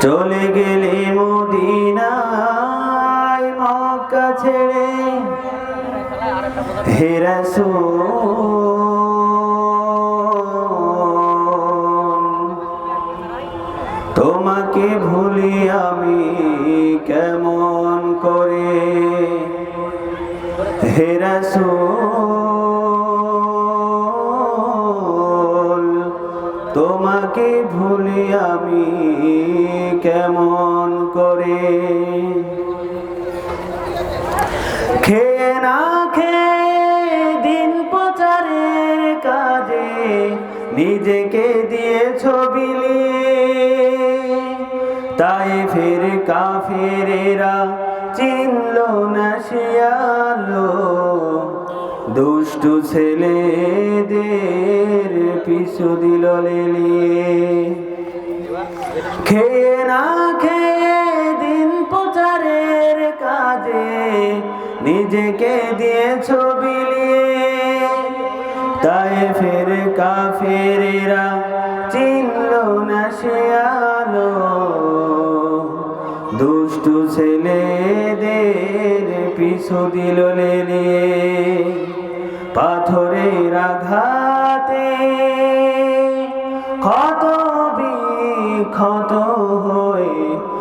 চলে গেলে মদিনায় মক্কা ছেড়ে হে রাসূল তোমাকে ভুলি আমি কেমন করে হে রাসূল তোমাকে ভুলি আমি কেমন করে খেয়ে না খেয়ে দিন প্রচারের কাজে নিজেকে দিয়েছো বিলিয়ে তায়েফের কাফেরেরা চিনল না সে আলো দুষ্টু ছেলেদের পিছু দিল লেলিয়ে খেয়ে না খেয়ে দিন প্রচারের কাজে নিজেকে দিয়েছো বিলিয়ে তায়েফের কাফেরেরা চিনল না সে আলো দুষ্টু ছেলেদের পিছু দিল লেলিয়ে পাথরের আঘাতে ক্ষত বিক্ষত